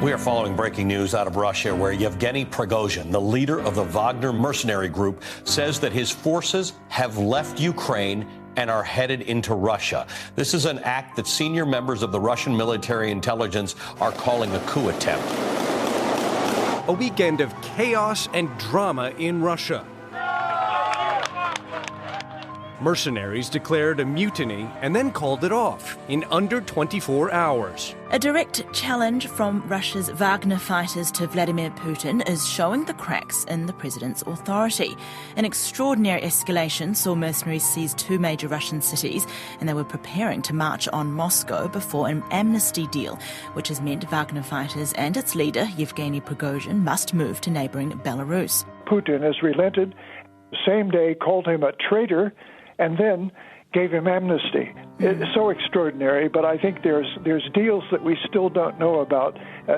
We are following breaking news out of Russia where Yevgeny Prigozhin, the leader of the Wagner mercenary group, says that his forces have left Ukraine and are headed into Russia. This is an act that senior members of the Russian military intelligence are calling a coup attempt. A weekend of chaos and drama in Russia. Mercenaries declared a mutiny and then called it off in under 24 hours. A direct challenge from Russia's Wagner fighters to Vladimir Putin is showing the cracks in the president's authority. An extraordinary escalation saw mercenaries seize two major Russian cities, and they were preparing to march on Moscow before an amnesty deal, which has meant Wagner fighters and its leader, Yevgeny Prigozhin, must move to neighbouring Belarus. Putin has relented, same day called him a traitor, and then gave him amnesty. It's so extraordinary, but I think there's deals that we still don't know about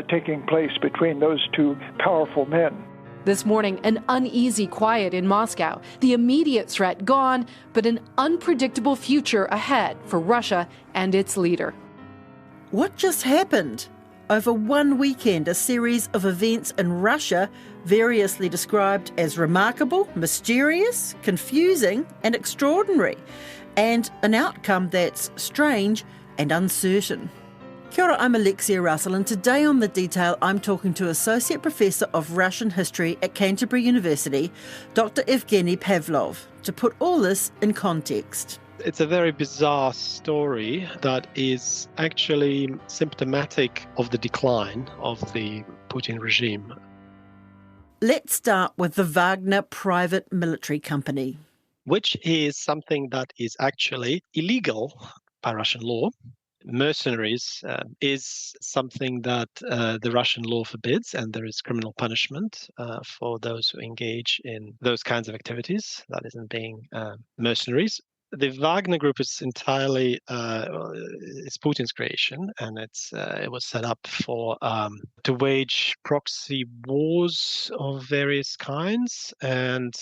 taking place between those two powerful men. This morning, an uneasy quiet in Moscow. The immediate threat gone, but an unpredictable future ahead for Russia and its leader. What just happened? Over one weekend, a series of events in Russia variously described as remarkable, mysterious, confusing and extraordinary, and an outcome that's strange and uncertain. Kia ora, I'm Alexia Russell, and today on The Detail I'm talking to Associate Professor of Russian History at Canterbury University, Dr. Evgeny Pavlov, to put all this in context. It's a very bizarre story that is actually symptomatic of the decline of the Putin regime. Let's start with the Wagner private military company, which is something that is actually illegal by Russian law. Mercenaries is something that the Russian law forbids, and there is criminal punishment for those who engage in those kinds of activities, that isn't being mercenaries. The Wagner Group is entirely it's Putin's creation, and it was set up for to wage proxy wars of various kinds, and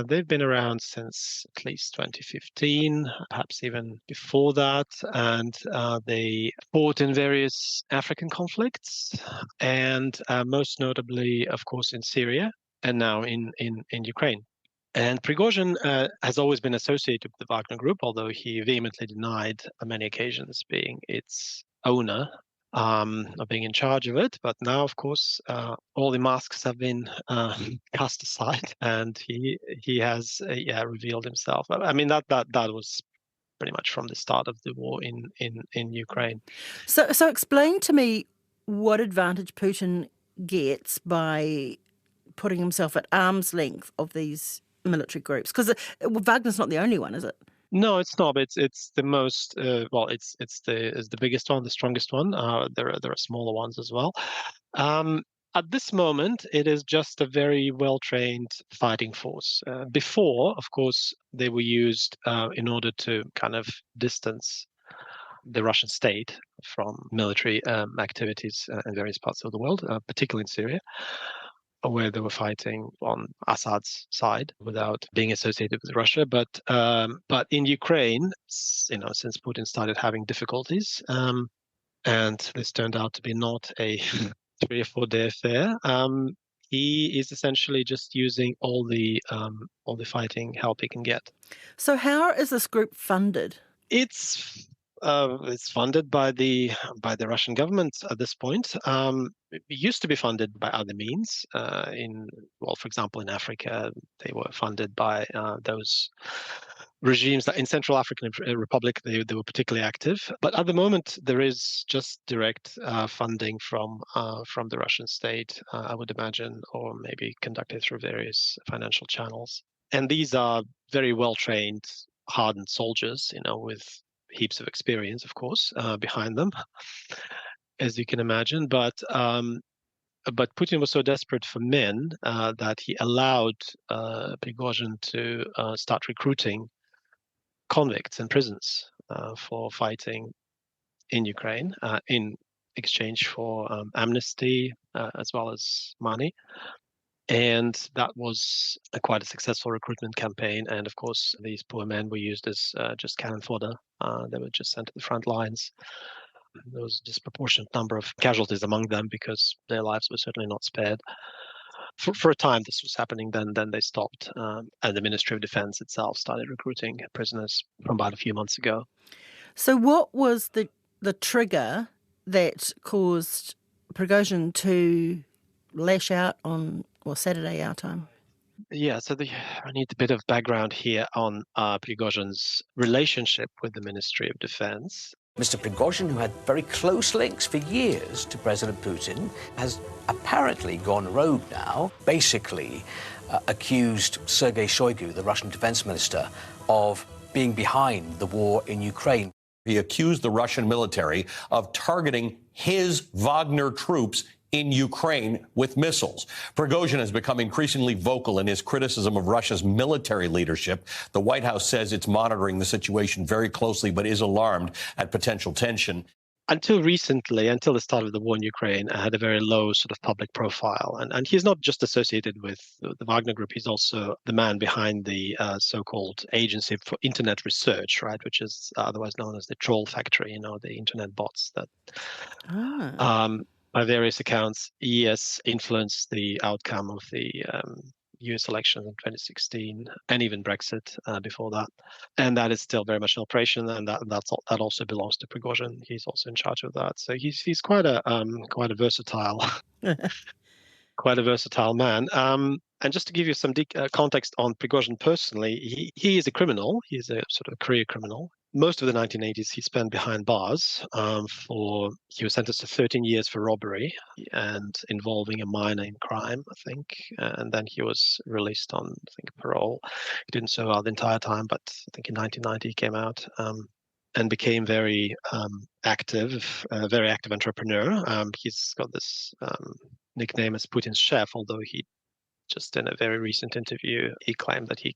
they've been around since at least 2015, perhaps even before that, and they fought in various African conflicts, and most notably, of course, in Syria, and now in Ukraine. And Prigozhin has always been associated with the Wagner Group, although he vehemently denied on many occasions being its owner, or being in charge of it. But now, of course, all the masks have been cast aside, and he has revealed himself. I mean, that was pretty much from the start of the war in Ukraine. So explain to me what advantage Putin gets by putting himself at arm's length of these military groups, because Wagner's not the only one, is it? No, it's not. It's the most it's the biggest one, the strongest one. There are smaller ones as well. At this moment, it is just a very well-trained fighting force. Before, of course, they were used in order to kind of distance the Russian state from military activities in various parts of the world, particularly in Syria, where they were fighting on Assad's side without being associated with Russia. But in Ukraine, since Putin started having difficulties, and this turned out to be not a 3 or 4 day affair, he is essentially just using all the fighting help he can get. So how is this group funded? It's funded by the Russian government at this point. It used to be funded by other means. For example, in Africa, they were funded by those regimes that in Central African Republic they were particularly active. But at the moment, there is just direct funding from the Russian state, I would imagine, or maybe conducted through various financial channels. And these are very well trained, hardened soldiers, with heaps of experience, of course, behind them, as you can imagine. But Putin was so desperate for men that he allowed Prigozhin to start recruiting convicts in prisons for fighting in Ukraine in exchange for amnesty as well as money. And that was quite a successful recruitment campaign. And of course, these poor men were used as just cannon fodder. They were just sent to the front lines There was a disproportionate number of casualties among them because their lives were certainly not spared. For a time, this was happening. Then they stopped, and the Ministry of Defense itself started recruiting prisoners from about a few months ago. So what was the trigger that caused Prigozhin to lash out on Saturday our time? Yeah, so I need a bit of background here on Prigozhin's relationship with the Ministry of Defense. Mr. Prigozhin, who had very close links for years to President Putin, has apparently gone rogue now, basically accused Sergei Shoigu, the Russian defense minister, of being behind the war in Ukraine. He accused the Russian military of targeting his Wagner troops in Ukraine with missiles. Prigozhin has become increasingly vocal in his criticism of Russia's military leadership. The White House says it's monitoring the situation very closely, but is alarmed at potential tension. Until recently, until the start of the war in Ukraine, had a very low sort of public profile. And he's not just associated with the Wagner Group, he's also the man behind the so-called Agency for Internet Research, right, which is otherwise known as the Troll Factory, the internet bots that by various accounts, yes, influenced the outcome of the US elections in 2016 and even Brexit before that. And that is still very much in operation, and that also belongs to Prigozhin. He's also in charge of that. So he's quite a versatile quite a versatile man. And just to give you some context on Prigozhin personally, he is a criminal. He's a sort of career criminal. Most of the 1980s he spent behind bars. He was sentenced to 13 years for robbery and involving a minor in crime, I think. And then he was released on, I think, parole. He didn't serve out the entire time, but I think in 1990 he came out and became very active entrepreneur. He's got this nickname as Putin's chef, although he just in a very recent interview, he claimed that he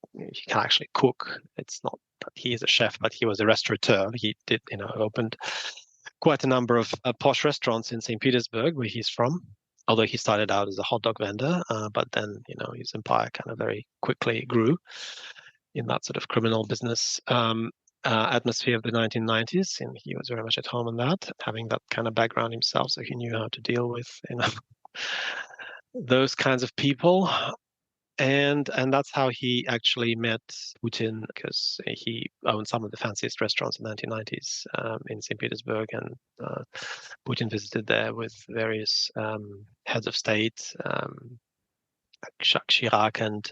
can actually cook. It's not that he is a chef, but he was a restaurateur. He did, opened quite a number of posh restaurants in St. Petersburg, where he's from. Although he started out as a hot dog vendor, but then, his empire kind of very quickly grew in that sort of criminal business atmosphere of the 1990s. And he was very much at home in that, having that kind of background himself. So he knew how to deal with, those kinds of people. And that's how he actually met Putin, because he owned some of the fanciest restaurants in the 1990s in St. Petersburg, and Putin visited there with various heads of state, like Jacques Chirac and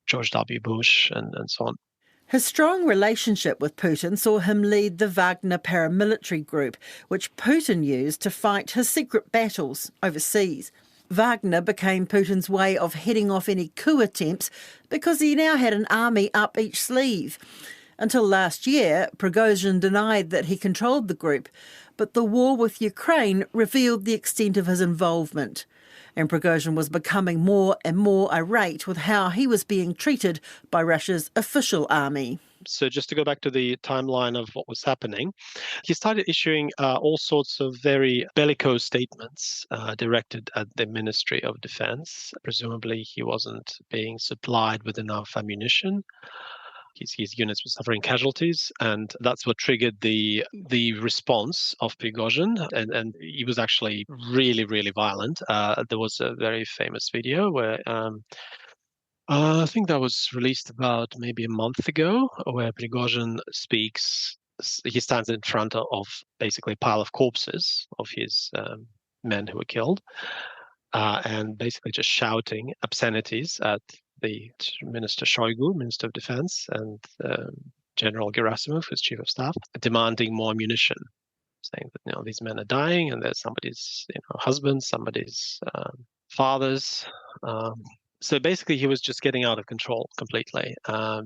George W. Bush, and so on. His strong relationship with Putin saw him lead the Wagner paramilitary group, which Putin used to fight his secret battles overseas. Wagner became Putin's way of heading off any coup attempts because he now had an army up each sleeve. Until last year, Prigozhin denied that he controlled the group, but the war with Ukraine revealed the extent of his involvement. And Prigozhin was becoming more and more irate with how he was being treated by Russia's official army. So just to go back to the timeline of what was happening, he started issuing all sorts of very bellicose statements directed at the Ministry of Defense. Presumably, he wasn't being supplied with enough ammunition. His units were suffering casualties, and that's what triggered the response of Prigozhin. And he was actually really, really violent. There was a very famous video where I think that was released about maybe a month ago, where Prigozhin speaks. He stands in front of basically a pile of corpses of his men who were killed, and basically just shouting obscenities at the Minister Shoigu, Minister of Defense, and General Gerasimov, who's Chief of Staff, demanding more ammunition, saying that these men are dying, and there's somebody's husbands, somebody's fathers. So basically, he was just getting out of control completely,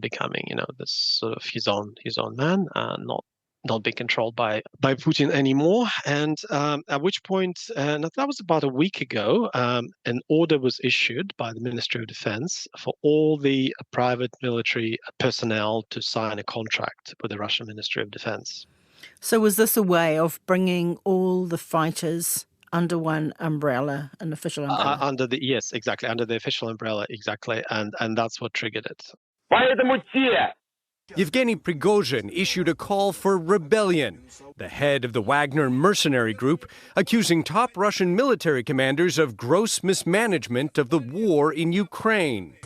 becoming, this sort of his own man, not being controlled by Putin anymore. And at which point, and that was about a week ago, an order was issued by the Ministry of Defense for all the private military personnel to sign a contract with the Russian Ministry of Defense. So was this a way of bringing all the fighters under one umbrella, an official umbrella? Yes, exactly, under the official umbrella, exactly, and that's what triggered it. Поэтому те, Yevgeny Prigozhin issued a call for rebellion. The head of the Wagner mercenary group accusing top Russian military commanders of gross mismanagement of the war in Ukraine.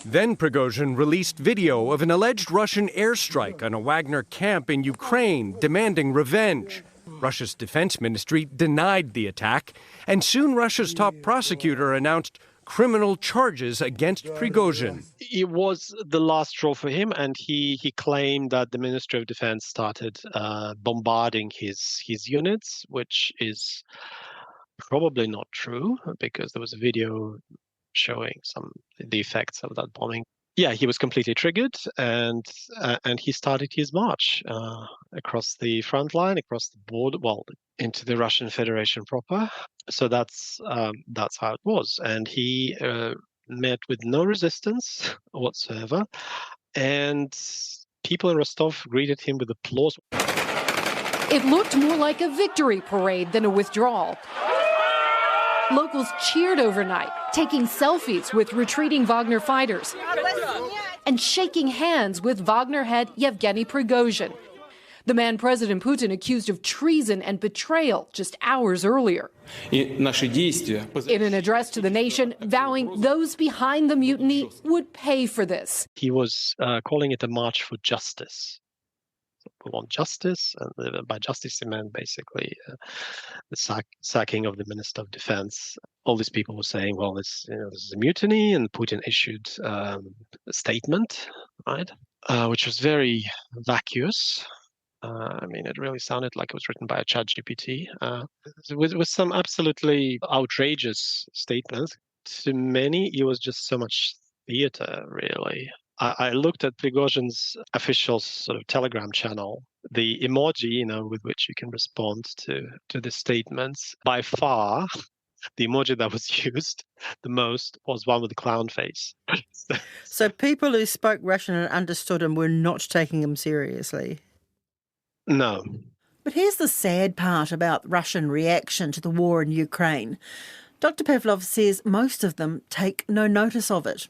Then Prigozhin released video of an alleged Russian airstrike on a Wagner camp in Ukraine, demanding revenge. Russia's defense ministry denied the attack, and soon Russia's top prosecutor announced criminal charges against Prigozhin. It was the last straw for him, and he claimed that the Ministry of Defense started bombarding his units, which is probably not true, because there was a video showing the effects of that bombing. Yeah, he was completely triggered, and he started his march across the front line, across the border, well, into the Russian Federation proper. So that's how it was, and he met with no resistance whatsoever, and people in Rostov greeted him with applause. It looked more like a victory parade than a withdrawal. Locals cheered overnight, taking selfies with retreating Wagner fighters and shaking hands with Wagner head Yevgeny Prigozhin, the man President Putin accused of treason and betrayal just hours earlier. In an address to the nation, vowing those behind the mutiny would pay for this. He was calling it a march for justice. We want justice, and by justice he meant basically the sacking of the Minister of Defense. All these people were saying, well, this is a mutiny, and Putin issued a statement, right, which was very vacuous. I mean, it really sounded like it was written by a ChatGPT, with some absolutely outrageous statements. To many, it was just so much theater, really. I looked at Prigozhin's official sort of Telegram channel, the emoji, with which you can respond to the statements. By far, the emoji that was used the most was one with the clown face. So people who spoke Russian and understood him were not taking him seriously? No. But here's the sad part about Russian reaction to the war in Ukraine. Dr. Pavlov says most of them take no notice of it.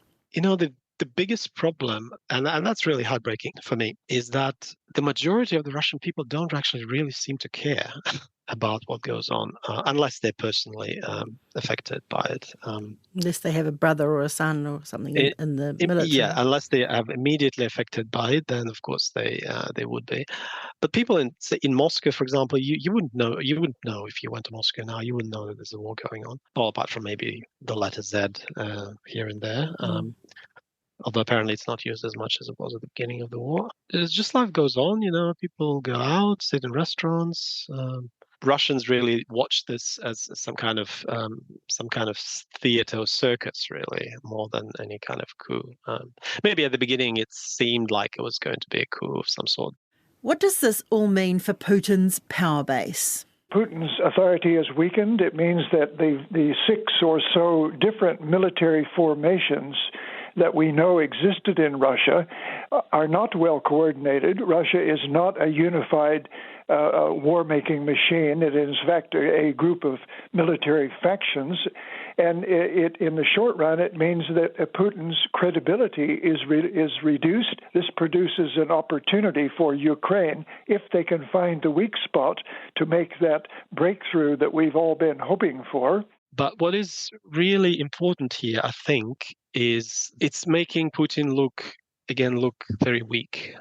The biggest problem, and that's really heartbreaking for me, is that the majority of the Russian people don't actually really seem to care about what goes on, unless they're personally affected by it. Unless they have a brother or a son or something in the military. Yeah, unless they are immediately affected by it, then of course they would be. But people in Moscow, for example, you wouldn't know. You wouldn't know if you went to Moscow now. You wouldn't know that there's a war going on. Well, apart from maybe the letter Z here and there. Although apparently it's not used as much as it was at the beginning of the war. It's just life goes on, people go out, sit in restaurants. Russians really watch this as some kind of theater or circus, really, more than any kind of coup. Maybe at the beginning it seemed like it was going to be a coup of some sort. What does this all mean for Putin's power base? Putin's authority is weakened. It means that the 6 or so different military formations that we know existed in Russia are not well coordinated. Russia is not a unified war-making machine. It is, in fact, a group of military factions. And in the short run, it means that Putin's credibility is reduced. This produces an opportunity for Ukraine, if they can find the weak spot, to make that breakthrough that we've all been hoping for. But what is really important here, I think, is it's making Putin look very weak,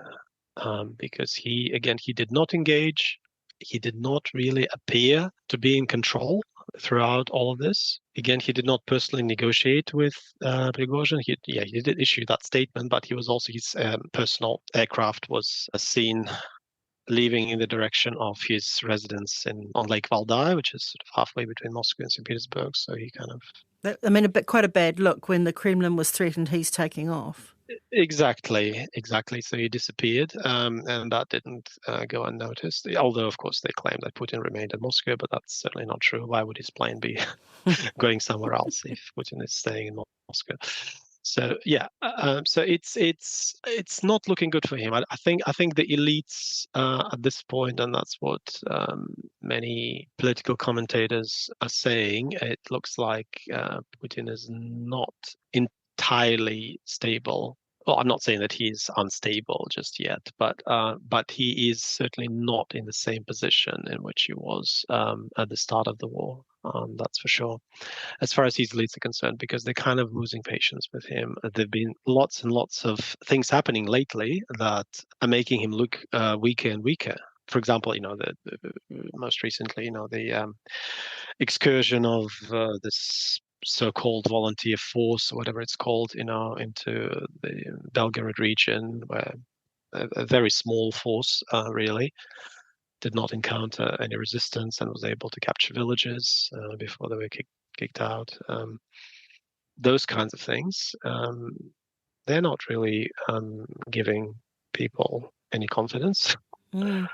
because he did not engage. He did not really appear to be in control throughout all of this. Again, he did not personally negotiate with Prigozhin. He did issue that statement, but he was also his personal aircraft was seen leaving in the direction of his residence on Lake Valdai, which is sort of halfway between Moscow and St. Petersburg. So he kind of... quite a bad look when the Kremlin was threatened he's taking off. Exactly. So he disappeared, and that didn't go unnoticed. Although, of course, they claim that Putin remained in Moscow, but that's certainly not true. Why would his plane be going somewhere else if Putin is staying in Moscow? So so it's not looking good for him. I think the elites at this point, and that's what many political commentators are saying. It looks like Putin is not entirely stable Well, I'm not saying that he's unstable just yet, but he is certainly not in the same position in which he was at the start of the war. That's for sure. As far as his leads are concerned, because they're kind of losing patience with him. There've been lots and lots of things happening lately that are making him look weaker and weaker. For example, most recently, the excursion of this so-called volunteer force, or whatever it's called, into the Belgorod region, where a very small force really did not encounter any resistance and was able to capture villages before they were kicked out. Those kinds of things, they're not really giving people any confidence. Mm.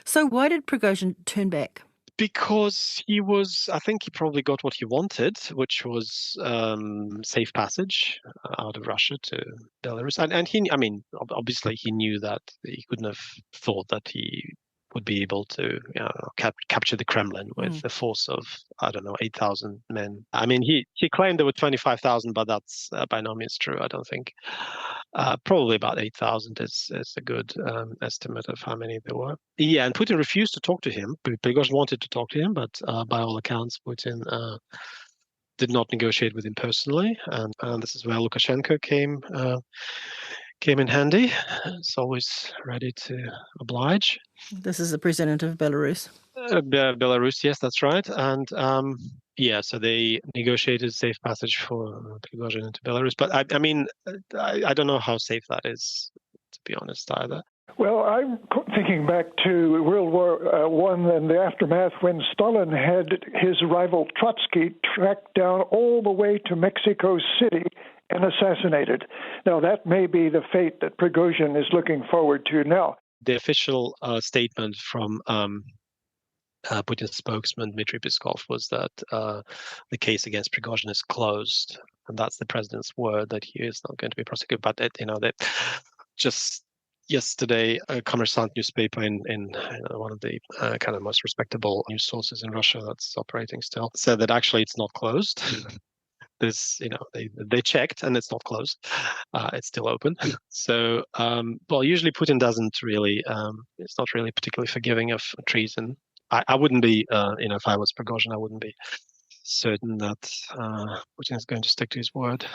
So why did Prigozhin turn back? Because I think he probably got what he wanted, which was safe passage out of Russia to Belarus. And he, obviously he knew that he couldn't have thought that he would be able to capture the Kremlin with a force of, 8,000 men. I mean, he claimed there were 25,000, but that's by no means true, I don't think. Probably about 8,000 is a good estimate of how many there were. Yeah, and Putin refused to talk to him. Prigozhin wanted to talk to him, but by all accounts, Putin did not negotiate with him personally. And this is where Lukashenko came in handy. It's always ready to oblige. This is the president of Belarus. Belarus, yes, that's right. And so they negotiated safe passage for Prigozhin into Belarus. But I don't know how safe that is, to be honest, either. Well, I'm thinking back to World War I and the aftermath when Stalin had his rival Trotsky tracked down all the way to Mexico City and assassinated. Now, that may be the fate that Prigozhin is looking forward to now. The official statement from Putin's spokesman, Dmitry Peskov, was that the case against Prigozhin is closed. And that's the president's word that he is not going to be prosecuted. But, that just yesterday, a Kommersant newspaper in one of the kind of most respectable news sources in Russia that's operating still said that actually it's not closed. There's, they checked and it's not closed. It's still open. So, usually Putin doesn't really, it's not really particularly forgiving of treason. I wouldn't be, if I was Prigozhin, I wouldn't be certain that Putin is going to stick to his word.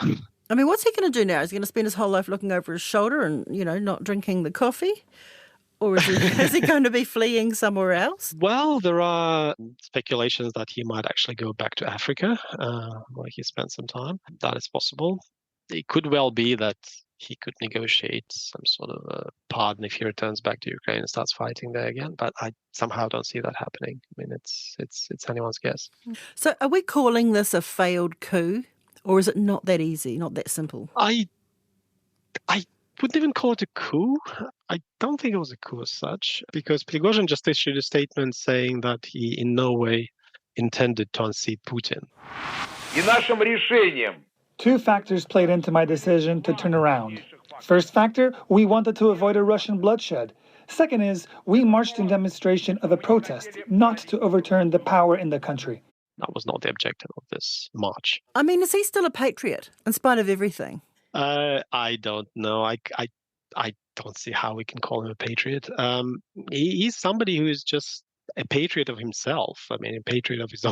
I mean, what's he going to do now? Is he going to spend his whole life looking over his shoulder and, not drinking the coffee? Or is he going to be fleeing somewhere else? Well, there are speculations that he might actually go back to Africa, where he spent some time. That is possible. It could well be that he could negotiate some sort of a pardon if he returns back to Ukraine and starts fighting there again. But I somehow don't see that happening. I mean, it's anyone's guess. So are we calling this a failed coup? Or is it not that easy, not that simple? I wouldn't even call it a coup. I don't think it was a coup as such, because Prigozhin just issued a statement saying that he in no way intended to unseat Putin. Two factors played into my decision to turn around. First factor, we wanted to avoid a Russian bloodshed. Second is, we marched in demonstration of a protest, not to overturn the power in the country. That was not the objective of this march. I mean, is he still a patriot in spite of everything? I don't know. I don't see how we can call him a patriot. He's somebody who is just a patriot of himself. I mean, a patriot of his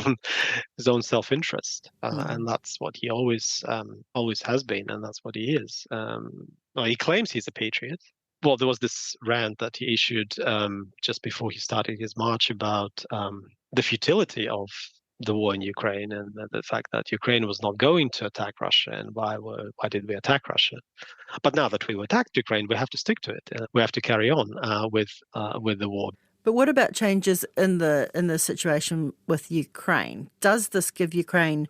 own self-interest, and that's what he always has been, and that's what he is. He claims he's a patriot. Well, there was this rant that he issued just before he started his march about the futility of the war in Ukraine and the fact that Ukraine was not going to attack Russia, and why did we attack Russia? But now that we've attacked Ukraine, we have to stick to it. We have to carry on with the war. But what about changes in the situation with Ukraine? Does this give Ukraine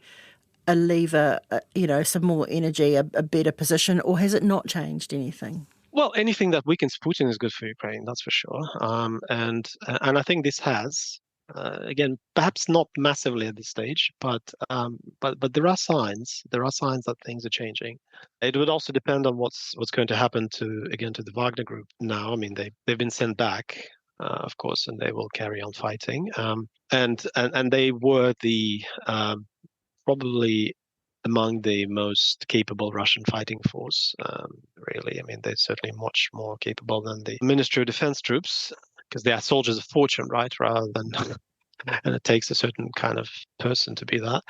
a lever, some more energy, a better position, or has it not changed anything? Well, anything that weakens Putin is good for Ukraine, that's for sure. And I think this has. Again, perhaps not massively at this stage, but there are signs. There are signs that things are changing. It would also depend on what's going to happen to the Wagner group now. I mean, they've been sent back, of course, and they will carry on fighting. And they were the probably among the most capable Russian fighting force, really. I mean, they're certainly much more capable than the Ministry of Defense troops, because they are soldiers of fortune, right, rather than... and it takes a certain kind of person to be that.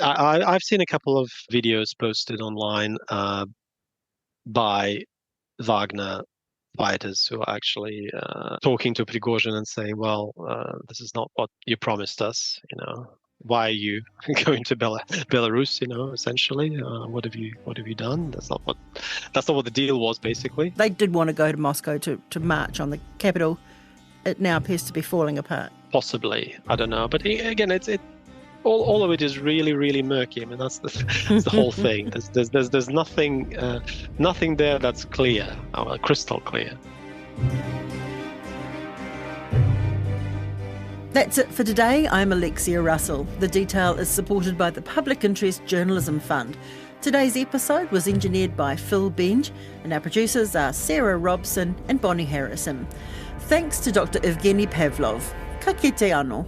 I've seen a couple of videos posted online by Wagner fighters who are actually talking to Prigozhin and saying, well, this is not what you promised us, why are you going to Belarus, essentially, what have you done? That's not what the deal was, basically. They did want to go to Moscow to march on the capital. It now appears to be falling apart. Possibly, I don't know, but again, all of it is really, really murky. I mean, that's the whole thing. There's nothing there that's clear, crystal clear. That's it for today. I'm Alexia Russell. The Detail is supported by the Public Interest Journalism Fund. Today's episode was engineered by Phil Benj, and our producers are Sarah Robson and Bonnie Harrison. Thanks to Dr. Evgeny Pavlov. Ka kite anō.